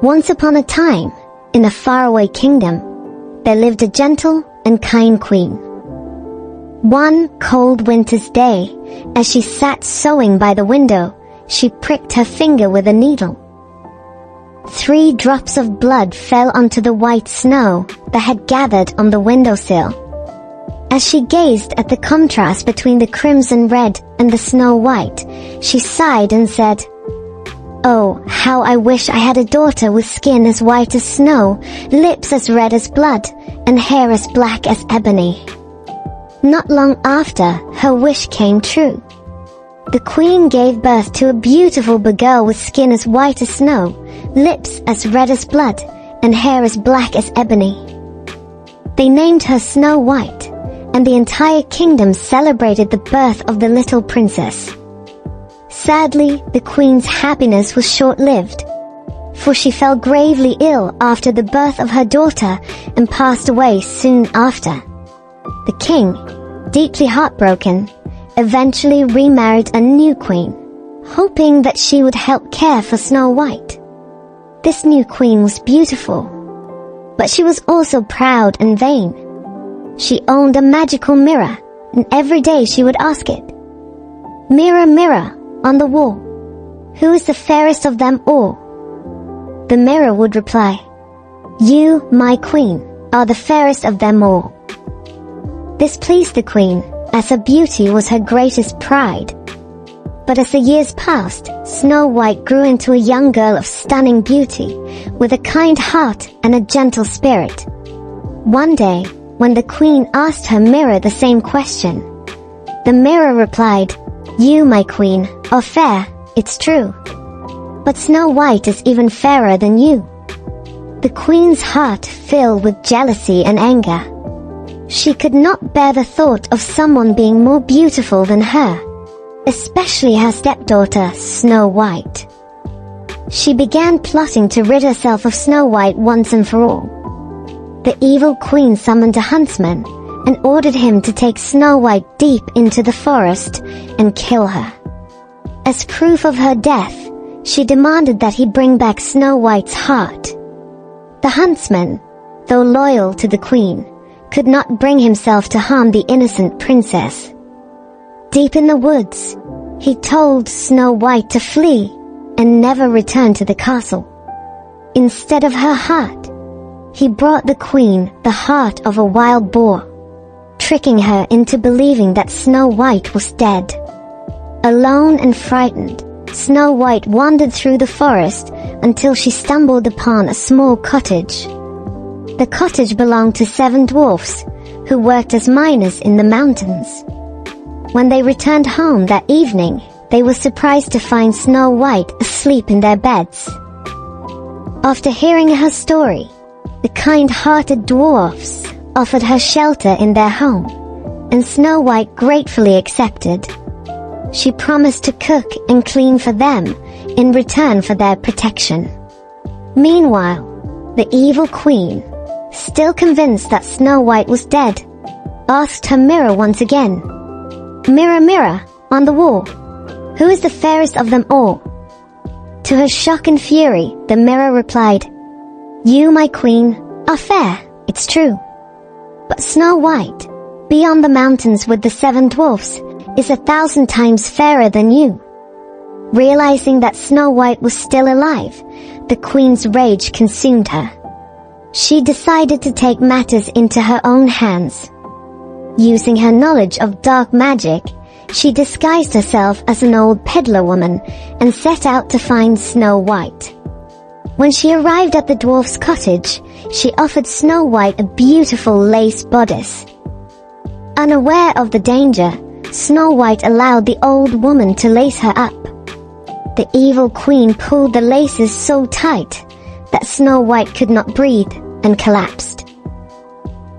Once upon a time, in a faraway kingdom, there lived a gentle and kind queen. One cold winter's day, as she sat sewing by the window, she pricked her finger with a needle. 3 drops of blood fell onto the white snow that had gathered on the windowsill. As she gazed at the contrast between the crimson red and the snow white, she sighed and said, "Oh, how I wish I had a daughter with skin as white as snow, lips as red as blood, and hair as black as ebony." Not long after, her wish came true. The queen gave birth to a beautiful girl with skin as white as snow, lips as red as blood, and hair as black as ebony. They named her Snow White, and the entire kingdom celebrated the birth of the little princess. Sadly, the queen's happiness was short-lived, for she fell gravely ill after the birth of her daughter and passed away soon after. The king, deeply heartbroken, eventually remarried a new queen, hoping that she would help care for Snow White. This new queen was beautiful, but she was also proud and vain. She owned a magical mirror, and every day she would ask it, "Mirror, mirror, on the wall, who is the fairest of them all?" The mirror would reply, "You, my queen, are the fairest of them all." This pleased the queen, as her beauty was her greatest pride. But as the years passed, Snow White grew into a young girl of stunning beauty, with a kind heart and a gentle spirit. One day, when the queen asked her mirror the same question, the mirror replied, "You, my queen, are fair, it's true. But Snow White is even fairer than you." The queen's heart filled with jealousy and anger. She could not bear the thought of someone being more beautiful than her, especially her stepdaughter, Snow White. She began plotting to rid herself of Snow White once and for all. The evil queen summoned a huntsman and ordered him to take Snow White deep into the forest and kill her. As proof of her death, she demanded that he bring back Snow White's heart. The huntsman, though loyal to the queen, could not bring himself to harm the innocent princess. Deep in the woods, he told Snow White to flee and never return to the castle. Instead of her heart, he brought the queen the heart of a wild boar, tricking her into believing that Snow White was dead. Alone and frightened, Snow White wandered through the forest until she stumbled upon a small cottage. The cottage belonged to 7 dwarfs, who worked as miners in the mountains. When they returned home that evening, they were surprised to find Snow White asleep in their beds. After hearing her story, the kind-hearted dwarfs offered her shelter in their home, and Snow White gratefully accepted. She promised to cook and clean for them in return for their protection. Meanwhile, the evil queen, still convinced that Snow White was dead, asked her mirror once again, "Mirror, mirror, on the wall, who is the fairest of them all?" To her shock and fury, the mirror replied, "You, my queen, are fair, it's true. But Snow White, beyond the mountains with the 7 dwarfs, is 1,000 times fairer than you." Realizing that Snow White was still alive, the queen's rage consumed her. She decided to take matters into her own hands. Using her knowledge of dark magic, she disguised herself as an old peddler woman and set out to find Snow White. When she arrived at the dwarf's cottage, she offered Snow White a beautiful lace bodice. Unaware of the danger, Snow White allowed the old woman to lace her up. The evil queen pulled the laces so tight that Snow White could not breathe and collapsed.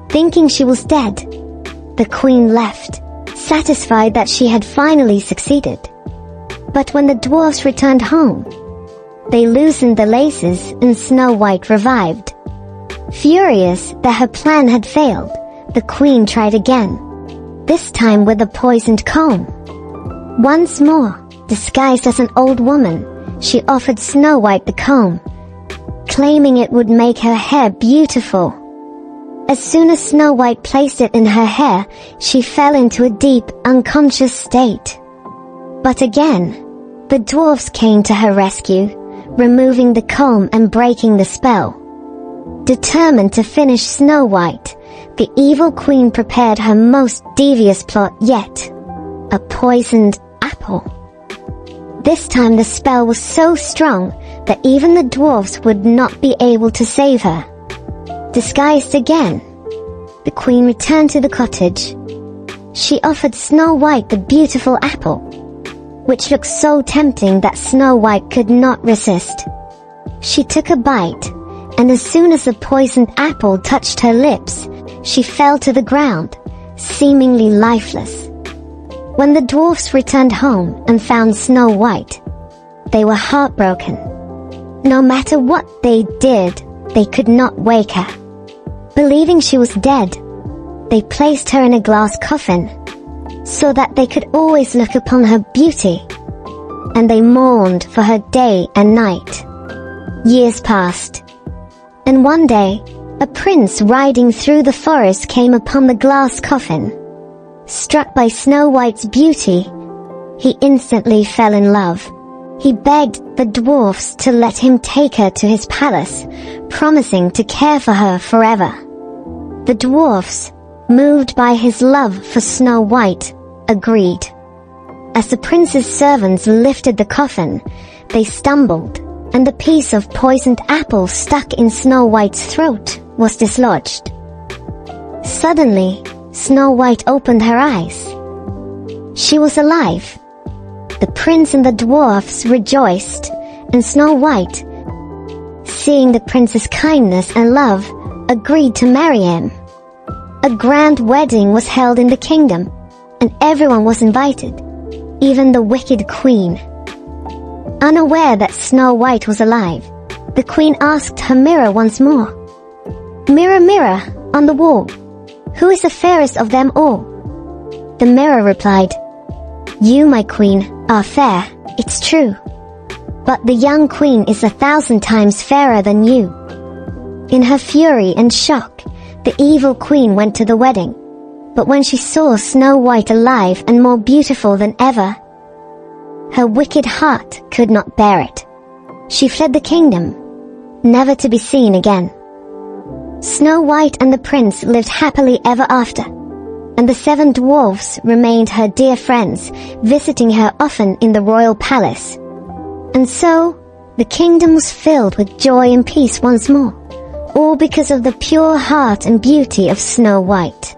Thinking she was dead, the queen left, satisfied that she had finally succeeded. But when the dwarfs returned home, they loosened the laces and Snow White revived. Furious that her plan had failed, the queen tried again, this time with a poisoned comb. Once more, disguised as an old woman, she offered Snow White the comb. claiming it would make her hair beautiful. As soon as Snow White placed it in her hair, she fell into a deep, unconscious state. But again, the dwarfs came to her rescue, removing the comb and breaking the spell. Determined to finish Snow White, the evil queen prepared her most devious plot yet: a poisoned apple. This time the spell was so strong that even the dwarfs would not be able to save her. Disguised again, the queen returned to the cottage. She offered Snow White the beautiful apple, which looked so tempting that Snow White could not resist. She took a bite, and as soon as the poisoned apple touched her lips, she fell to the ground, seemingly lifeless. When the dwarfs returned home and found Snow White, they were heartbroken. No matter what they did, they could not wake her. Believing she was dead, they placed her in a glass coffin, so that they could always look upon her beauty, and they mourned for her day and night. Years passed, and one day, a prince riding through the forest came upon the glass coffin. Struck by Snow White's beauty, he instantly fell in love. He begged the dwarfs to let him take her to his palace, promising to care for her forever. The dwarfs, moved by his love for Snow White, agreed. As the prince's servants lifted the coffin, they stumbled, and the piece of poisoned apple stuck in Snow White's throat was dislodged. Suddenly, Snow White opened her eyes. She was alive. The prince and the dwarfs rejoiced, and Snow White, seeing the prince's kindness and love, agreed to marry him. A grand wedding was held in the kingdom, and everyone was invited, even the wicked queen. Unaware that Snow White was alive, the queen asked her mirror once more, "Mirror, mirror, on the wall, who is the fairest of them all?" The mirror replied, "You, my queen, are fair, it's true. But the young queen is 1,000 times fairer than you." In her fury and shock, the evil queen went to the wedding. But when she saw Snow White alive and more beautiful than ever, her wicked heart could not bear it. She fled the kingdom, never to be seen again. Snow White and the prince lived happily ever after, and the 7 dwarfs remained her dear friends, visiting her often in the royal palace. And so, the kingdom was filled with joy and peace once more, all because of the pure heart and beauty of Snow White.